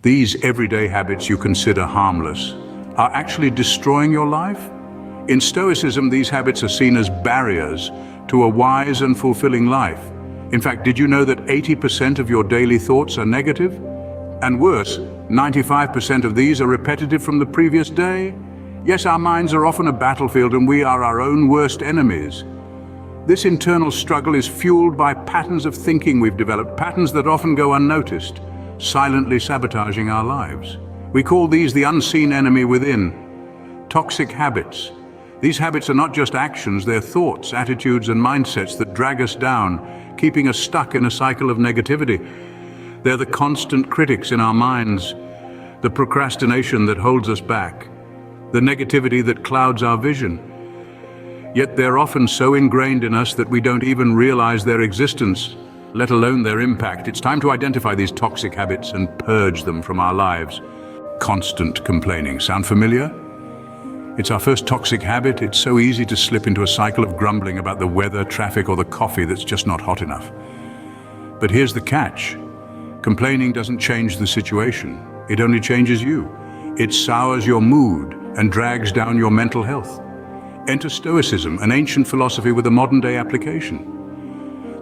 These everyday habits you consider harmless are actually destroying your life? In Stoicism, these habits are seen as barriers to a wise and fulfilling life. In fact, did you know that 80% of your daily thoughts are negative? And worse, 95% of these are repetitive from the previous day? Yes, our minds are often a battlefield and we are our own worst enemies. This internal struggle is fueled by patterns of thinking we've developed, patterns that often go unnoticed, silently sabotaging our lives. We call these the unseen enemy within. Toxic habits. These habits are not just actions, they're thoughts, attitudes, and mindsets that drag us down, keeping us stuck in a cycle of negativity. They're the constant critics in our minds, the procrastination that holds us back, the negativity that clouds our vision. Yet they're often so ingrained in us that we don't even realize their existence, let alone their impact. It's time to identify these toxic habits and purge them from our lives. Constant complaining. Sound familiar? It's our first toxic habit. It's so easy to slip into a cycle of grumbling about the weather, traffic, or the coffee that's just not hot enough. But here's the catch. Complaining doesn't change the situation. It only changes you. It sours your mood and drags down your mental health. Enter Stoicism, an ancient philosophy with a modern-day application.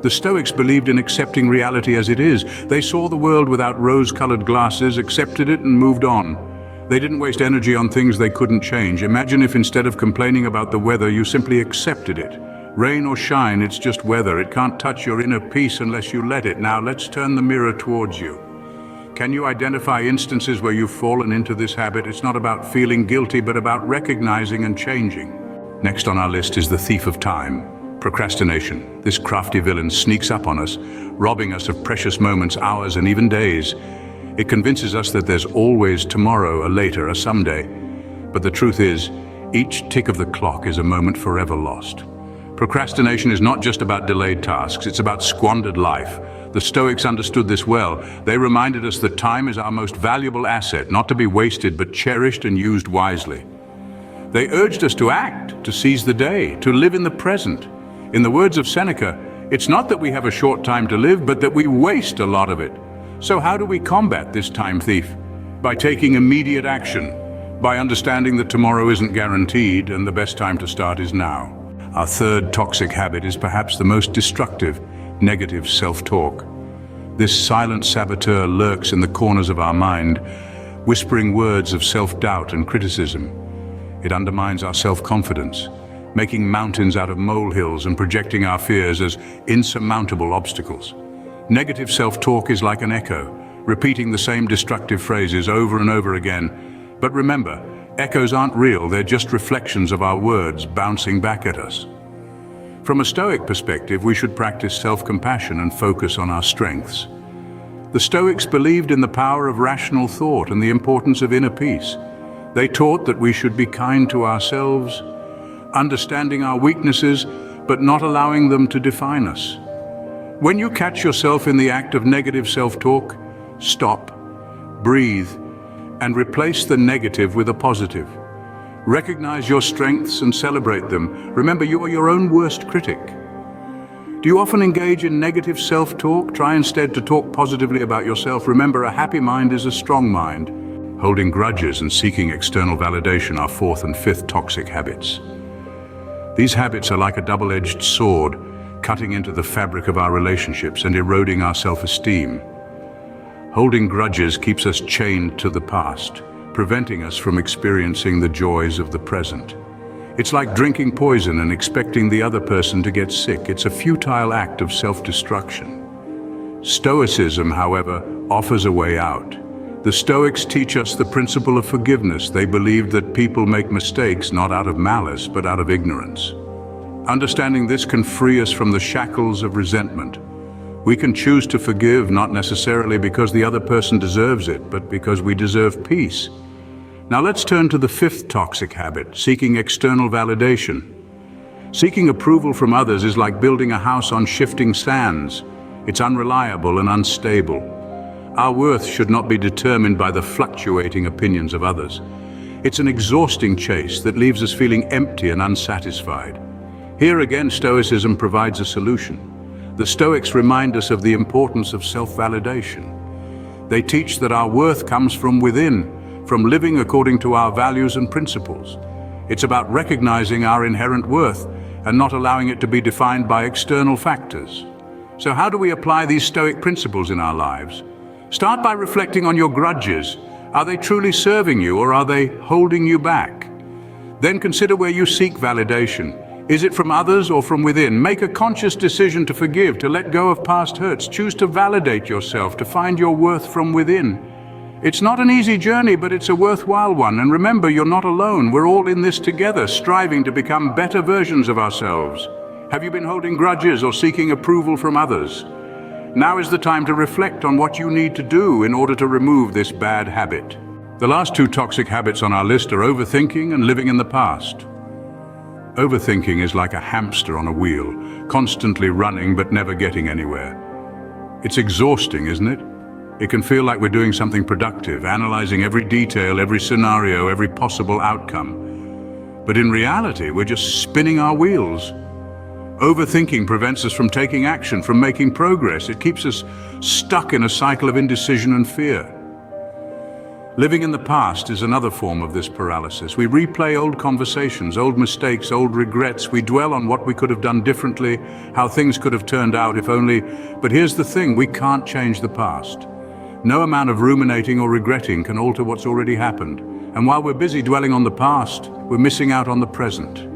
The Stoics believed in accepting reality as it is. They saw the world without rose-colored glasses, accepted it, and moved on. They didn't waste energy on things they couldn't change. Imagine if instead of complaining about the weather, you simply accepted it. Rain or shine, it's just weather. It can't touch your inner peace unless you let it. Now let's turn the mirror towards you. Can you identify instances where you've fallen into this habit? It's not about feeling guilty, but about recognizing and changing. Next on our list is the thief of time, procrastination. This crafty villain sneaks up on us, robbing us of precious moments, hours, and even days. It convinces us that there's always tomorrow, a later, a someday. But the truth is, each tick of the clock is a moment forever lost. Procrastination is not just about delayed tasks, it's about squandered life. The Stoics understood this well. They reminded us that time is our most valuable asset, not to be wasted, but cherished and used wisely. They urged us to act, to seize the day, to live in the present. In the words of Seneca, it's not that we have a short time to live, but that we waste a lot of it. So how do we combat this time thief? By taking immediate action, by understanding that tomorrow isn't guaranteed and the best time to start is now. Our third toxic habit is perhaps the most destructive, negative self-talk. This silent saboteur lurks in the corners of our mind, whispering words of self-doubt and criticism. It undermines our self-confidence, making mountains out of molehills and projecting our fears as insurmountable obstacles. Negative self-talk is like an echo, repeating the same destructive phrases over and over again. But remember, echoes aren't real, they're just reflections of our words bouncing back at us. From a Stoic perspective, we should practice self-compassion and focus on our strengths. The Stoics believed in the power of rational thought and the importance of inner peace. They taught that we should be kind to ourselves, understanding our weaknesses, but not allowing them to define us. When you catch yourself in the act of negative self-talk, stop, breathe, and replace the negative with a positive. Recognize your strengths and celebrate them. Remember, you are your own worst critic. Do you often engage in negative self-talk? Try instead to talk positively about yourself. Remember, a happy mind is a strong mind. Holding grudges and seeking external validation are fourth and fifth toxic habits. These habits are like a double-edged sword, cutting into the fabric of our relationships and eroding our self-esteem. Holding grudges keeps us chained to the past, preventing us from experiencing the joys of the present. It's like drinking poison and expecting the other person to get sick. It's a futile act of self-destruction. Stoicism, however, offers a way out. The Stoics teach us the principle of forgiveness. They believed that people make mistakes not out of malice, but out of ignorance. Understanding this can free us from the shackles of resentment. We can choose to forgive not necessarily because the other person deserves it, but because we deserve peace. Now let's turn to the fifth toxic habit, seeking external validation. Seeking approval from others is like building a house on shifting sands. It's unreliable and unstable. Our worth should not be determined by the fluctuating opinions of others. It's an exhausting chase that leaves us feeling empty and unsatisfied. Here again, Stoicism provides a solution. The Stoics remind us of the importance of self-validation. They teach that our worth comes from within, from living according to our values and principles. It's about recognizing our inherent worth and not allowing it to be defined by external factors. So how do we apply these Stoic principles in our lives? Start by reflecting on your grudges. Are they truly serving you, or are they holding you back? Then consider where you seek validation. Is it from others or from within? Make a conscious decision to forgive, to let go of past hurts. Choose to validate yourself, to find your worth from within. It's not an easy journey, but it's a worthwhile one. And remember, you're not alone. We're all in this together, striving to become better versions of ourselves. Have you been holding grudges or seeking approval from others? Now is the time to reflect on what you need to do in order to remove this bad habit. The last two toxic habits on our list are overthinking and living in the past. Overthinking is like a hamster on a wheel, constantly running but never getting anywhere. It's exhausting, isn't it? It can feel like we're doing something productive, analyzing every detail, every scenario, every possible outcome. But in reality, we're just spinning our wheels. Overthinking prevents us from taking action, from making progress. It keeps us stuck in a cycle of indecision and fear. Living in the past is another form of this paralysis. We replay old conversations, old mistakes, old regrets. We dwell on what we could have done differently, how things could have turned out if only. But here's the thing, we can't change the past. No amount of ruminating or regretting can alter what's already happened. And while we're busy dwelling on the past, we're missing out on the present.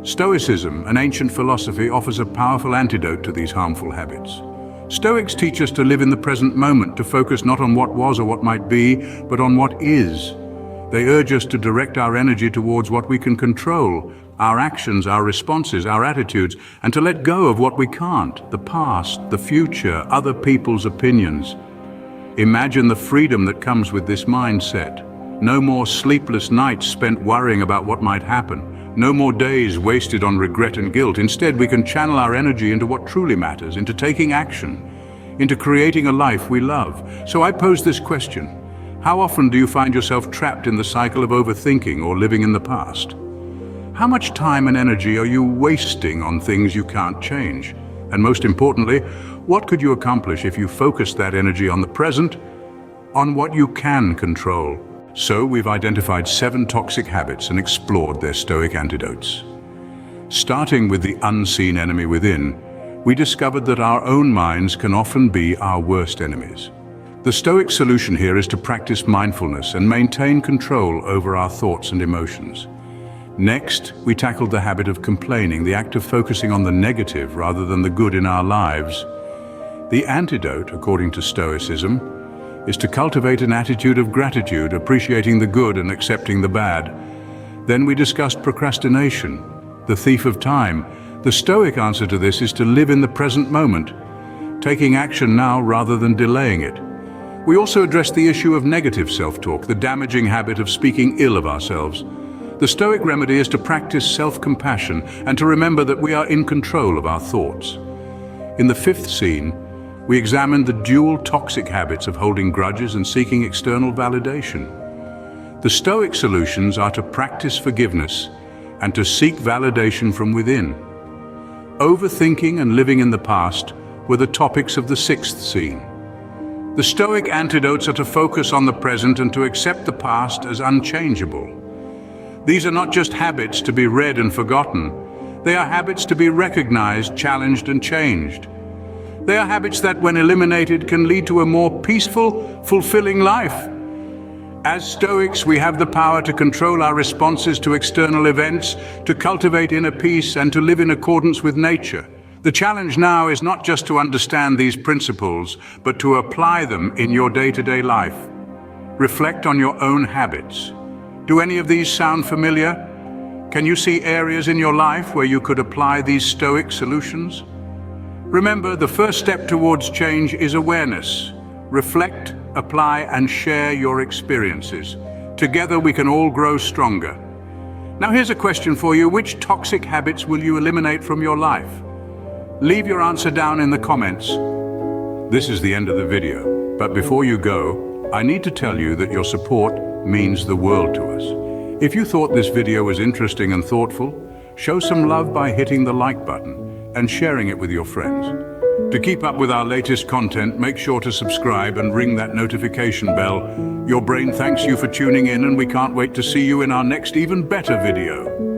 Stoicism, an ancient philosophy, offers a powerful antidote to these harmful habits. Stoics teach us to live in the present moment, to focus not on what was or what might be, but on what is. They urge us to direct our energy towards what we can control, our actions, our responses, our attitudes, and to let go of what we can't, the past, the future, other people's opinions. Imagine the freedom that comes with this mindset. No more sleepless nights spent worrying about what might happen. No more days wasted on regret and guilt. Instead, we can channel our energy into what truly matters, into taking action, into creating a life we love. So I pose this question. How often do you find yourself trapped in the cycle of overthinking or living in the past? How much time and energy are you wasting on things you can't change? And most importantly, what could you accomplish if you focused that energy on the present, on what you can control? So we've identified 7 toxic habits and explored their Stoic antidotes. Starting with the unseen enemy within, we discovered that our own minds can often be our worst enemies. The Stoic solution here is to practice mindfulness and maintain control over our thoughts and emotions. Next, we tackled the habit of complaining, the act of focusing on the negative rather than the good in our lives. The antidote, according to Stoicism, is to cultivate an attitude of gratitude, appreciating the good and accepting the bad. Then we discussed procrastination, the thief of time. The Stoic answer to this is to live in the present moment, taking action now rather than delaying it. We also addressed the issue of negative self-talk, the damaging habit of speaking ill of ourselves. The Stoic remedy is to practice self-compassion and to remember that we are in control of our thoughts. In the 5th scene, we examined the dual toxic habits of holding grudges and seeking external validation. The Stoic solutions are to practice forgiveness and to seek validation from within. Overthinking and living in the past were the topics of the 6th scene. The Stoic antidotes are to focus on the present and to accept the past as unchangeable. These are not just habits to be read and forgotten. They are habits to be recognized, challenged, and changed. They are habits that, when eliminated, can lead to a more peaceful, fulfilling life. As Stoics, we have the power to control our responses to external events, to cultivate inner peace, and to live in accordance with nature. The challenge now is not just to understand these principles, but to apply them in your day-to-day life. Reflect on your own habits. Do any of these sound familiar? Can you see areas in your life where you could apply these Stoic solutions? Remember, the first step towards change is awareness. Reflect, apply, and share your experiences. Together we can all grow stronger. Now here's a question for you. Which toxic habits will you eliminate from your life? Leave your answer down in the comments. This is the end of the video, but before you go, I need to tell you that your support means the world to us. If you thought this video was interesting and thoughtful, show some love by hitting the like button and sharing it with your friends. To keep up with our latest content, make sure to subscribe and ring that notification bell. Your brain thanks you for tuning in, and we can't wait to see you in our next even better video.